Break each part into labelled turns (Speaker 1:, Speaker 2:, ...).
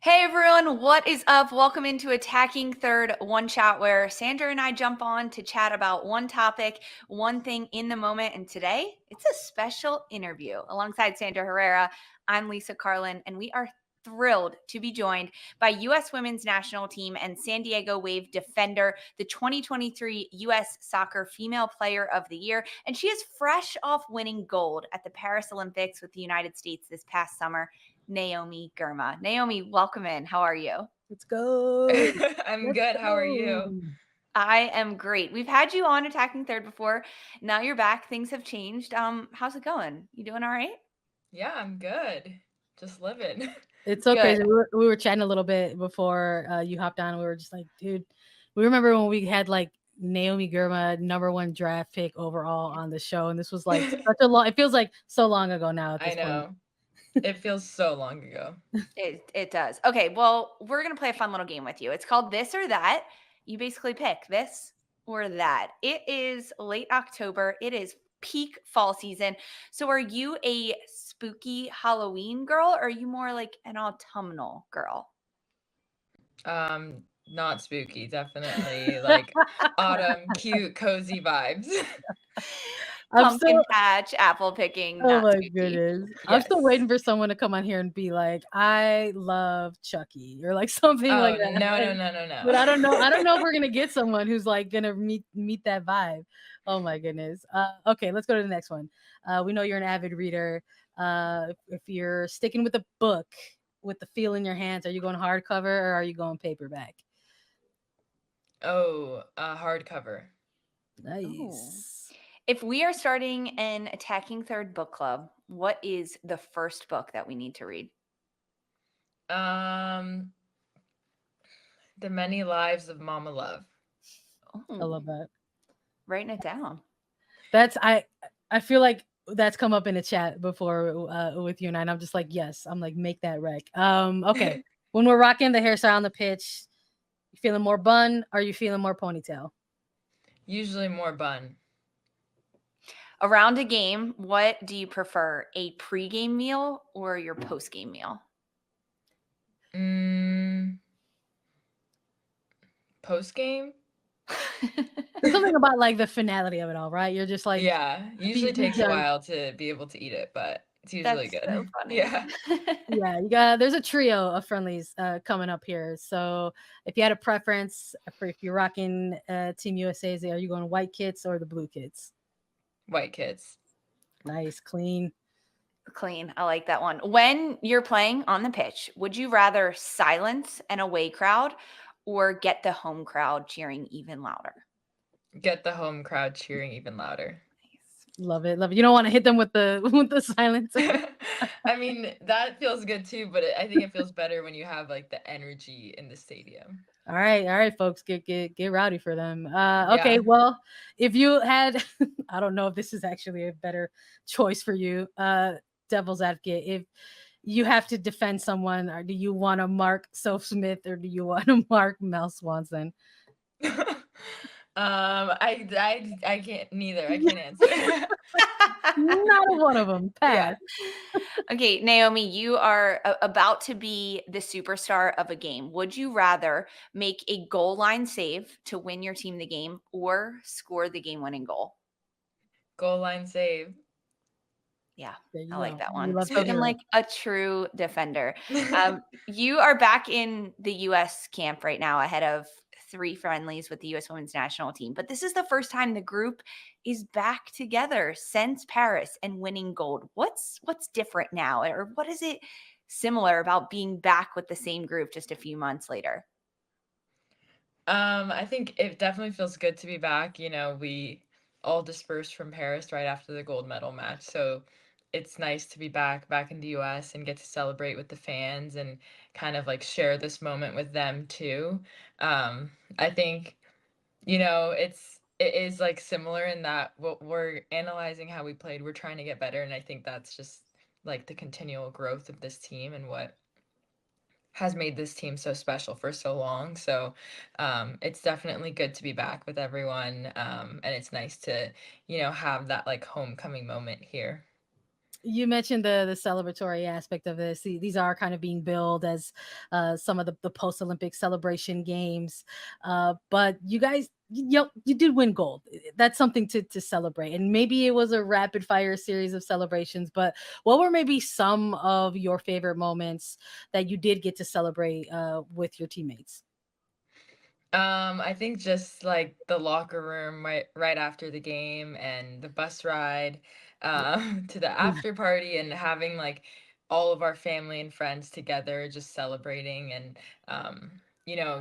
Speaker 1: Hey everyone, what is up? Welcome into Attacking Third One Chat, where Sandra and I jump on to chat about one topic, one thing in the moment. And today, it's a special interview. Alongside Sandra Herrera, I'm Lisa Carlin, and we are thrilled to be joined by U.S. Women's National Team and San Diego Wave defender, the 2023 U.S. Soccer Female Player of the Year. And she is fresh off winning gold at the Paris Olympics with the United States this past summer. Naomi Girma. Naomi, welcome in. How are you?
Speaker 2: Let's go.
Speaker 3: I'm
Speaker 2: Let's
Speaker 3: good. How are
Speaker 2: go.
Speaker 3: you?
Speaker 1: I am great. We've had you on Attacking Third before. Now you're back. Things have changed. How's it going? You doing all right?
Speaker 3: Yeah, I'm good. Just living.
Speaker 2: It's so
Speaker 1: Good.
Speaker 2: crazy. We were chatting a little bit before you hopped on. We were just like, dude, we remember when we had like Naomi Girma, #1 draft pick overall on the show, and this was like such a long. It feels like so long ago now at
Speaker 3: I
Speaker 2: this point.
Speaker 3: know. It feels so long ago.
Speaker 1: It does. Okay, well, we're gonna play a fun little game with you. It's called This or That. You basically pick this or that. It is late October. It is peak fall season. So are you a spooky Halloween girl or are you more like an autumnal girl?
Speaker 3: Not spooky, definitely like autumn, cute, cozy vibes.
Speaker 2: I'm
Speaker 1: Pumpkin
Speaker 2: still.
Speaker 1: patch, apple picking,
Speaker 2: Oh
Speaker 1: not
Speaker 2: my
Speaker 1: spooky.
Speaker 2: goodness. I'm still
Speaker 3: Yes.
Speaker 2: waiting for someone to come on here and be like, I love Chucky or like something like
Speaker 3: Oh,
Speaker 2: that.
Speaker 3: no, no, no, no,
Speaker 2: But
Speaker 3: no.
Speaker 2: I don't know. I don't know if we're gonna get someone who's like gonna meet that vibe. Oh my goodness. Okay, let's go to the next one. We know you're an avid reader. If you're sticking with a book with the feel in your hands, are you going hardcover or are you going paperback?
Speaker 3: Oh, hardcover.
Speaker 1: Oh.
Speaker 2: Nice.
Speaker 1: If we are starting an Attacking Third book club, what is the first book that we need to read?
Speaker 3: Um, The Many Lives of Mama Love.
Speaker 2: I
Speaker 1: Oh,
Speaker 2: love that.
Speaker 1: writing it down.
Speaker 2: That's I feel like that's come up in the chat before with you and I. And I'm just like, yes. I'm like, make that rec. Okay. When we're rocking the hairstyle on the pitch, you feeling more bun? Or are you feeling more ponytail?
Speaker 3: Usually more bun.
Speaker 1: Around a game, what do you prefer? A pregame meal or your postgame meal?
Speaker 3: Mm, Post game?
Speaker 2: There's something about like the finality of it all, right? You're just like
Speaker 3: Yeah, usually
Speaker 2: be
Speaker 3: takes a
Speaker 2: done.
Speaker 3: while to be able to eat it, but it's usually
Speaker 1: That's so
Speaker 3: good.
Speaker 1: funny.
Speaker 3: Yeah.
Speaker 2: Yeah, you got there's a trio of friendlies coming up here. So if you had a preference for if you're rocking Team USA's, are you going white kits or the blue kits?
Speaker 3: White kids.
Speaker 2: Nice, clean.
Speaker 1: Clean. I like that one. When you're playing on the pitch, would you rather silence an away crowd or get the home crowd cheering even louder?
Speaker 3: Get the home crowd cheering even louder.
Speaker 1: Nice.
Speaker 2: Love it, love it. You don't want to hit them with the with the silencer.
Speaker 3: I mean, that feels good too, but I think it feels better when you have like the energy in the stadium.
Speaker 2: All right, folks, get rowdy for them. Okay,
Speaker 3: Yeah.
Speaker 2: well, if you had, I don't know if this is actually a better choice for you, devil's advocate. If you have to defend someone, or do you want to mark Soph Smith or do you want to mark Mel Swanson?
Speaker 3: I can't neither. I can't answer.
Speaker 2: Not a one of them. Pass.
Speaker 3: Yeah.
Speaker 1: Okay, Naomi, you are about to be the superstar of a game. Would you rather make a goal line save to win your team the game or score the game winning goal?
Speaker 3: Goal line save.
Speaker 1: Yeah,
Speaker 2: There
Speaker 1: I
Speaker 2: you
Speaker 1: like
Speaker 2: go.
Speaker 1: that
Speaker 2: We
Speaker 1: one.
Speaker 2: love to
Speaker 1: Spoken
Speaker 2: hear
Speaker 1: like
Speaker 2: it.
Speaker 1: a true defender. You are back in the US camp right now ahead of three friendlies with the US women's national team. But this is the first time the group is back together since Paris and winning gold. What's different now? Or what is it similar about being back with the same group just a few months later?
Speaker 3: I think it definitely feels good to be back. We all dispersed from Paris right after the gold medal match. So it's nice to be back in the US and get to celebrate with the fans and kind of like share this moment with them too. I think, it is like similar in that what we're analyzing how we played, we're trying to get better. And I think that's just like the continual growth of this team and what has made this team so special for so long. So it's definitely good to be back with everyone. And it's nice to, have that like homecoming moment here.
Speaker 2: You mentioned the celebratory aspect of this. These are kind of being billed as some of the post Olympic celebration games, but you guys, you did win gold. That's something to celebrate. And maybe it was a rapid fire series of celebrations, but what were maybe some of your favorite moments that you did get to celebrate with your teammates?
Speaker 3: I think just like the locker room right after the game and the bus ride to the after party and having like all of our family and friends together just celebrating and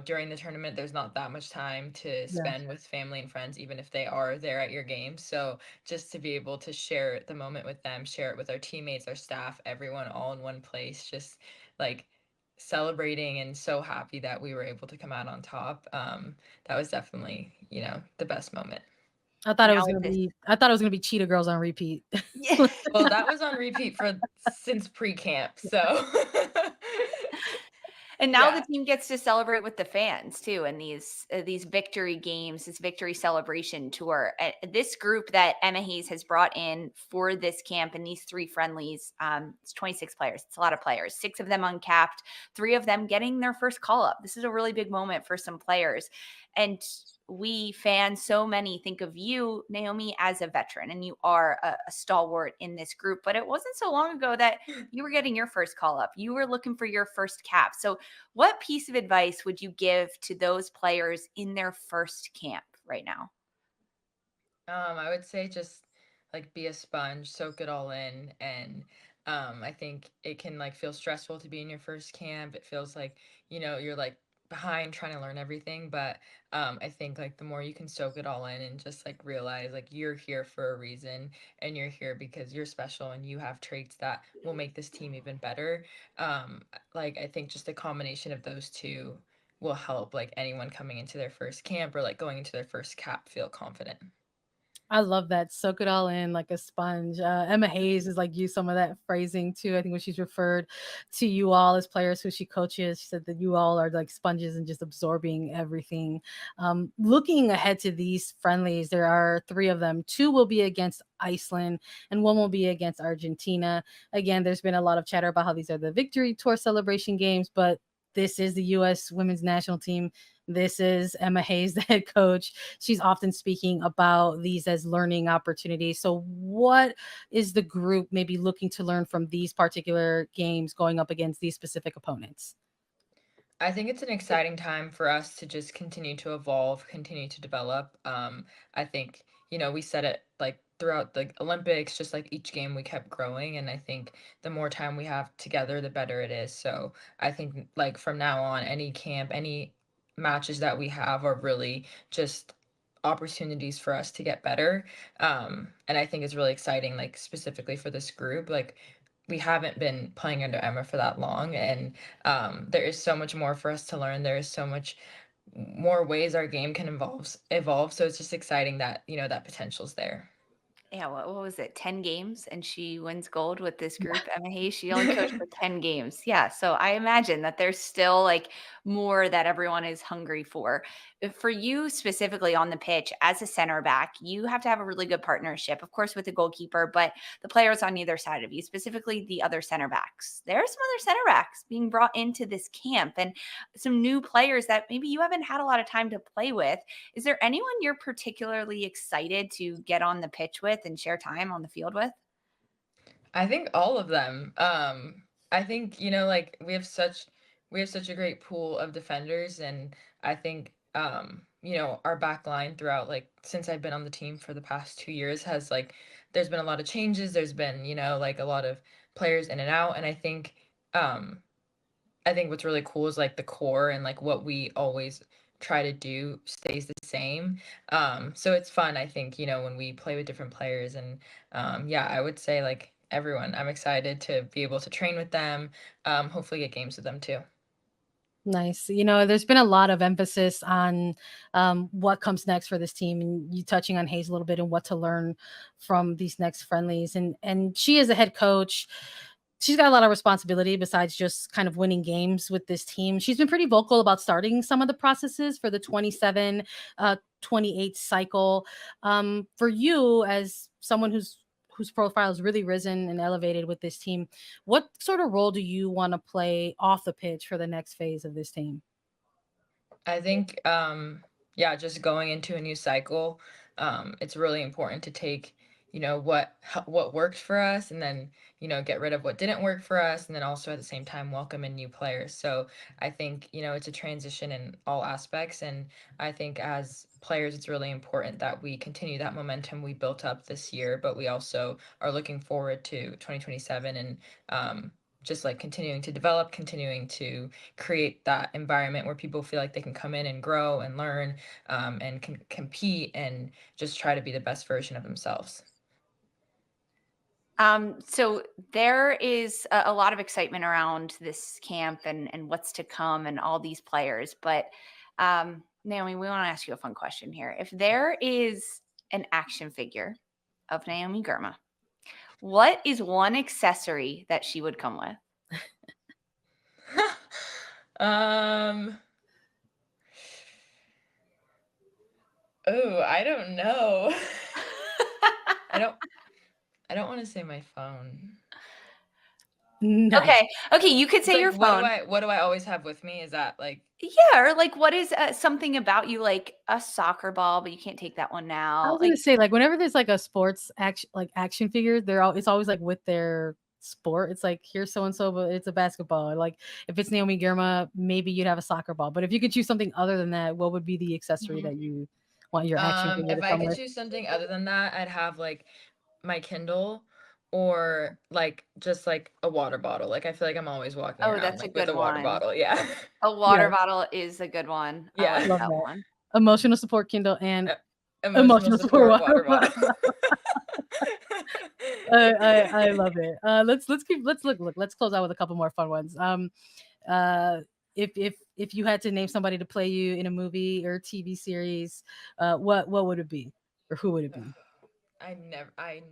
Speaker 3: during the tournament there's not that much time to
Speaker 2: Yeah.
Speaker 3: spend with family and friends even if they are there at your game. So just to be able to share the moment with them, share it with our teammates, our staff, everyone all in one place, just like celebrating and so happy that we were able to come out on top. That was definitely, the best moment.
Speaker 1: Now with this,
Speaker 2: I thought it was gonna be Cheetah Girls on repeat.
Speaker 1: yeah.
Speaker 3: Well, that was on repeat for since pre-camp, so
Speaker 1: And now the
Speaker 3: yeah.
Speaker 1: team gets to celebrate with the fans too, and these victory games, this victory celebration tour. This group that Emma Hayes has brought in for this camp and these three friendlies, it's 26 players. It's a lot of players. 6 of them uncapped, 3 of them getting their first call up. This is a really big moment for some players, and we fans, so many think of you, Naomi, as a veteran, and you are a stalwart in this group. But it wasn't so long ago that you were getting your first call up. You were looking for your first cap. So what piece of advice would you give to those players in their first camp right now?
Speaker 3: I would say just like be a sponge, soak it all in, and I think it can like feel stressful to be in your first camp. It feels like you're like behind trying to learn everything, but I think like the more you can soak it all in and just like realize like you're here for a reason and you're here because you're special and you have traits that will make this team even better. Like I think just a combination of those two will help like anyone coming into their first camp or like going into their first cap feel confident.
Speaker 2: I love that. Soak it all in like a sponge. Emma Hayes is like use some of that phrasing too. I think when she's referred to you all as players who she coaches, she said that you all are like sponges and just absorbing everything. Looking ahead to these friendlies, there are 3 of them. 2 will be against Iceland and 1 will be against Argentina. Again, there's been a lot of chatter about how these are the victory tour celebration games, but this is the U.S. women's national team. This is Emma Hayes, the head coach. She's often speaking about these as learning opportunities. So, what is the group maybe looking to learn from these particular games going up against these specific opponents?
Speaker 3: I think it's an exciting time for us to just continue to evolve, continue to develop. I think, we said it like throughout the Olympics, just like each game we kept growing. And I think the more time we have together, the better it is. So I think like from now on, any camp, any matches that we have are really just opportunities for us to get better. And I think it's really exciting, like specifically for this group. Like we haven't been playing under Emma for that long, and there is so much more for us to learn. There is so much more ways our game can evolve. So it's just exciting that that potential's there.
Speaker 1: Yeah, what was it? 10 games and she wins gold with this group, Emma Hayes. She only coached for 10 games. Yeah. So I imagine that there's still like more that everyone is hungry for. For you specifically on the pitch as a center back, you have to have a really good partnership, of course, with the goalkeeper, but the players on either side of you, specifically the other center backs. There are some other center backs being brought into this camp and some new players that maybe you haven't had a lot of time to play with. Is there anyone you're particularly excited to get on the pitch with and share time on the field with?
Speaker 3: I think all of them. I think, like we have such a great pool of defenders, and I think our back line throughout like since I've been on the team for the past 2 years has like there's been a lot of changes. There's been, like a lot of players in and out. And I think what's really cool is like the core and like what we always try to do stays the same. So it's fun, I think, when we play with different players. And yeah, I would say like everyone. I'm excited to be able to train with them, hopefully get games with them too.
Speaker 2: Nice. There's been a lot of emphasis on what comes next for this team, and you touching on Hayes a little bit and what to learn from these next friendlies. And she is a head coach. She's got a lot of responsibility besides just kind of winning games with this team. She's been pretty vocal about starting some of the processes for the 28 cycle. For you, as someone who's whose profile has really risen and elevated with this team. What sort of role do you want to play off the pitch for the next phase of this team?
Speaker 3: I think, yeah, just going into a new cycle, it's really important to take, what worked for us, and then, get rid of what didn't work for us, and then also at the same time welcome in new players. So I think, it's a transition in all aspects, and I think as players, it's really important that we continue that momentum we built up this year, but we also are looking forward to 2027 and just like continuing to develop, continuing to create that environment where people feel like they can come in and grow and learn, and can compete and just try to be the best version of themselves.
Speaker 1: So there is a lot of excitement around this camp and what's to come and all these players. But Naomi, we want to ask you a fun question here. If there is an action figure of Naomi Girma, what is one accessory that she would come with?
Speaker 3: Oh, I don't know. I don't want to say my phone.
Speaker 2: Nice.
Speaker 1: Okay, you could
Speaker 3: It's
Speaker 1: say
Speaker 3: like,
Speaker 1: your phone.
Speaker 3: what do I always have with me? Is that like,
Speaker 1: Yeah, or like what is something about you, like a soccer ball, but you can't take that one
Speaker 2: I
Speaker 1: now.
Speaker 2: was
Speaker 1: Like,
Speaker 2: gonna say, like, whenever there's like a sports action figure, it's always like with their sport. It's like, here's so and so, but it's a basketball. Or like if it's Naomi Girma, maybe you'd have a soccer ball. But if you could choose something other than that, what would be the accessory
Speaker 3: Mhm.
Speaker 2: that you want your action figure
Speaker 3: if
Speaker 2: to
Speaker 3: I
Speaker 2: come
Speaker 3: could
Speaker 2: with?
Speaker 3: choose something other than that, I'd have like my Kindle, or like just like a water bottle. Like I feel like I'm always walking
Speaker 1: oh,
Speaker 3: around
Speaker 1: that's a
Speaker 3: like with
Speaker 1: good
Speaker 3: a water
Speaker 1: one.
Speaker 3: bottle. Yeah.
Speaker 1: A water
Speaker 2: Yes,
Speaker 1: bottle is a good one. I like
Speaker 3: Yeah.
Speaker 2: love
Speaker 1: that
Speaker 2: that.
Speaker 1: one.
Speaker 2: Emotional support Kindle and
Speaker 3: E- Emotional
Speaker 2: emotional support
Speaker 3: support
Speaker 2: water
Speaker 3: water bottle.
Speaker 2: bottle. I love it. Let's close out with a couple more fun ones. Uh, if you had to name somebody to play you in a movie or TV series, what would it be, or who would it be?
Speaker 3: I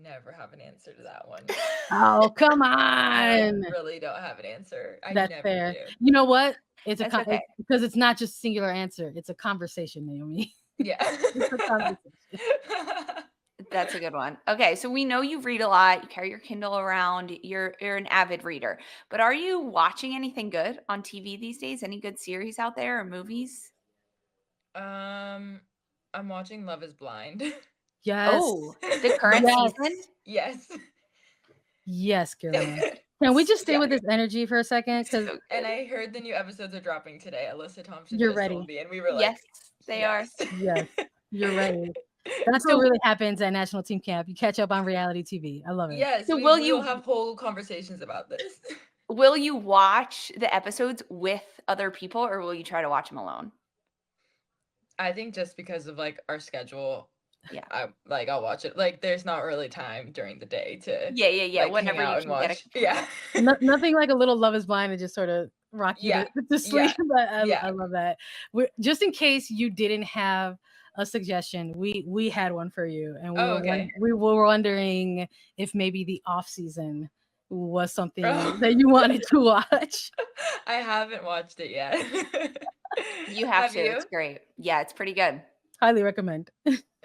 Speaker 3: never have an answer to that one.
Speaker 2: Oh, come
Speaker 3: I
Speaker 2: on.
Speaker 3: really don't have an answer. I
Speaker 2: That's
Speaker 3: never
Speaker 2: fair.
Speaker 3: do.
Speaker 2: You know what?
Speaker 1: That's okay.
Speaker 2: Because it's not just a singular answer. It's a conversation, Naomi.
Speaker 3: Yeah.
Speaker 2: It's a conversation.
Speaker 1: That's a good one. Okay, so we know you read a lot. You carry your Kindle around. You're an avid reader. But are you watching anything good on TV these days? Any good series out there or movies?
Speaker 3: Um, I'm watching Love is Blind.
Speaker 2: Yes.
Speaker 1: Oh, the current
Speaker 2: Yes.
Speaker 1: season?
Speaker 3: Yes.
Speaker 2: Yes,
Speaker 3: So
Speaker 2: Girma.
Speaker 3: good.
Speaker 2: Can we just stay
Speaker 3: Yeah.
Speaker 2: with this energy for a second?
Speaker 1: So
Speaker 2: Because
Speaker 3: And
Speaker 1: good.
Speaker 3: I heard the new episodes are dropping today. Alyssa Thompson
Speaker 2: you're
Speaker 3: just told
Speaker 2: ready.
Speaker 3: me, and we were
Speaker 1: Yes,
Speaker 3: like,
Speaker 1: they are.
Speaker 3: yes.
Speaker 2: Yes, you're ready. That's what
Speaker 1: So
Speaker 2: really happens at National Team Camp. You catch up on reality TV. I love it.
Speaker 3: Yes,
Speaker 1: so
Speaker 3: we will have whole conversations about this.
Speaker 1: will you watch the episodes with other people or will you try to watch them alone?
Speaker 3: I think just because of like our schedule,
Speaker 1: Yeah.
Speaker 3: I'll watch it. Like there's not really time during the day to
Speaker 1: Yeah.
Speaker 3: like hang
Speaker 1: Whenever you
Speaker 3: out and
Speaker 1: can get a
Speaker 3: watch. Yeah.
Speaker 2: Nothing like a little Love Is Blind to just sort of rock you
Speaker 3: Yeah.
Speaker 2: to sleep.
Speaker 3: Yeah.
Speaker 2: But
Speaker 3: Yeah.
Speaker 2: I love that. Just in case you didn't have a suggestion, we had one for you, and
Speaker 3: Oh, okay.
Speaker 2: we were wondering if maybe the off season was something
Speaker 3: Oh.
Speaker 2: that you wanted to watch.
Speaker 3: I haven't watched it yet.
Speaker 1: You have
Speaker 3: Have
Speaker 1: to. It's
Speaker 3: you?
Speaker 1: great. Yeah, it's pretty good.
Speaker 2: Highly recommend.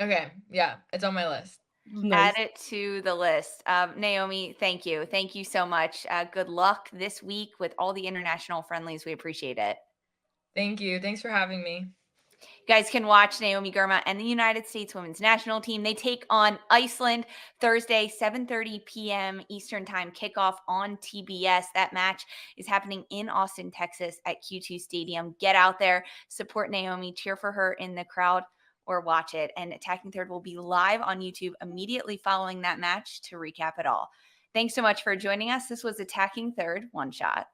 Speaker 3: Okay. Yeah, it's on my list.
Speaker 1: Add
Speaker 2: Nice.
Speaker 1: it to the list. Naomi, thank you. Thank you so much. Good luck this week with all the international friendlies. We appreciate it.
Speaker 3: Thank you. Thanks for having me.
Speaker 1: You guys can watch Naomi Girma and the United States women's national team. They take on Iceland Thursday, 7:30 p.m. Eastern Time kickoff on TBS. That match is happening in Austin, Texas at Q2 Stadium. Get out there, support Naomi, cheer for her in the crowd or watch it. And Attacking Third will be live on YouTube immediately following that match to recap it all. Thanks so much for joining us. This was Attacking Third One Shot.